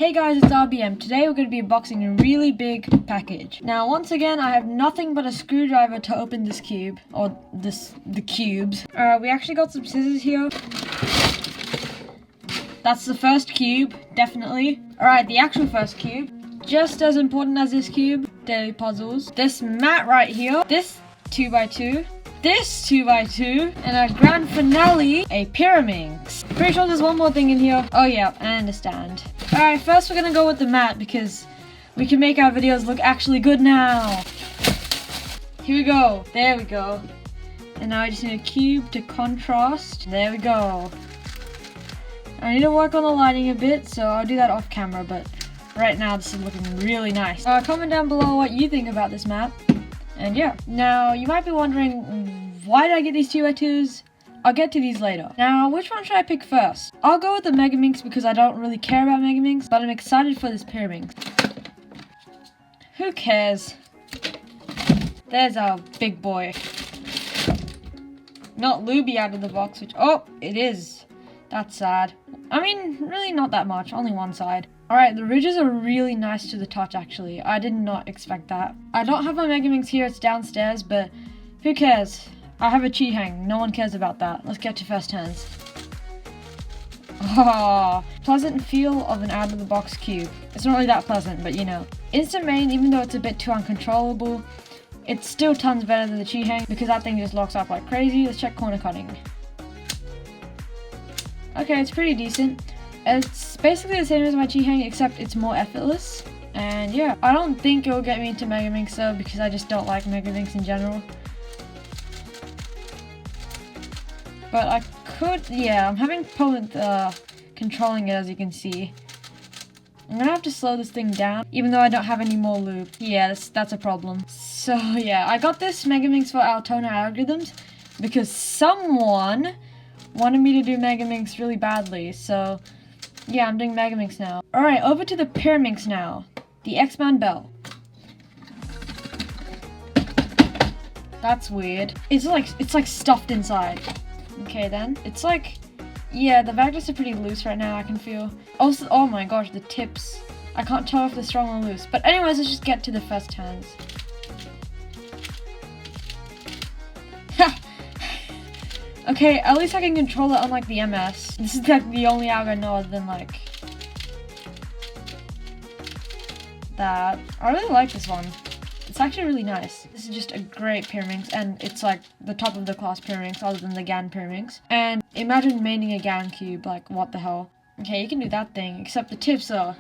Hey guys, it's RBM. Today we're going to be unboxing a really big package. Now once again, I have nothing but a screwdriver to open this cube, or the cubes. We actually got some scissors here. That's the first cube, definitely. Alright, the actual first cube. Just as important as this cube, daily puzzles. This mat right here, this 2x2. This 2x2, and our grand finale, a Pyraminx. Pretty sure there's one more thing in here. Oh yeah, I understand. Alright, first we're gonna go with the mat because we can make our videos look actually good now. Here we go. There we go. And now I just need a cube to contrast. There we go. I need to work on the lighting a bit, so I'll do that off camera, but right now this is looking really nice. Comment down below what you think about this map. And yeah, now you might be wondering, why did I get these 2x2s? I'll get to these later. Now, which one should I pick first? I'll go with the Megaminx because I don't really care about Megaminx, but I'm excited for this Pyraminx. Who cares? There's our big boy. Not Luby out of the box, which, oh, it is. That's sad. I mean, really not that much, only one side. Alright, the ridges are really nice to the touch actually. I did not expect that. I don't have my Megaminx here, it's downstairs, but who cares? I have a Chi-Hang, no one cares about that. Let's get to first turns. Oh, pleasant feel of an out-of-the-box cube. It's not really that pleasant, but you know. Instant main, even though it's a bit too uncontrollable, it's still tons better than the Chi-Hang because that thing just locks up like crazy. Let's check corner cutting. Okay, it's pretty decent. It's basically the same as my Chi-Hang, except it's more effortless. And yeah, I don't think it will get me into Megaminx though, because I just don't like Megaminx in general. But I could, yeah, I'm having problem with controlling it, as you can see. I'm gonna have to slow this thing down, even though I don't have any more loop. Yeah, that's a problem. So yeah, I got this Megaminx for Altona algorithms, because someone wanted me to do Megaminx really badly, so yeah, I'm doing Megaminx now. Alright, over to the Pyraminx now. The X-Man Bell. That's weird. It's like stuffed inside. Okay then. It's like, yeah, the magnets are pretty loose right now, I can feel. Also, oh my gosh, the tips. I can't tell if they're strong or loose. But anyways, let's just get to the first turns. Okay, at least I can control it unlike the MS. This is like the only algo I know other than like that. I really like this one. It's actually really nice. This is just a great Pyraminx, and it's like the top of the class Pyraminx other than the GAN Pyraminx. And imagine maining a GAN cube, like what the hell. Okay, you can do that thing, except the tips are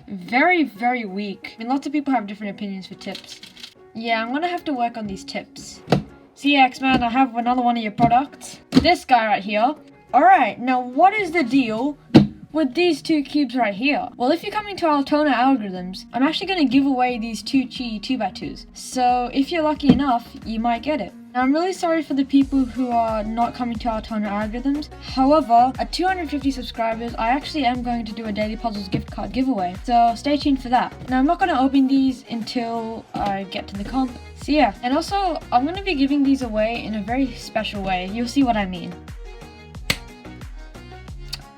very, very weak. I mean, lots of people have different opinions for tips. Yeah, I'm gonna have to work on these tips. See, X-Man, I have another one of your products. This guy right here. Alright, now what is the deal with these two cubes right here? Well, if you're coming to Altona algorithms, I'm actually going to give away these two Chi 2x2s. So if you're lucky enough, you might get it. Now, I'm really sorry for the people who are not coming to Altona algorithms. However, at 250 subscribers, I actually am going to do a Daily Puzzles gift card giveaway. So stay tuned for that. Now, I'm not going to open these until I get to the comp. So yeah, and also, I'm going to be giving these away in a very special way. You'll see what I mean.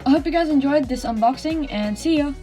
I hope you guys enjoyed this unboxing, and see ya!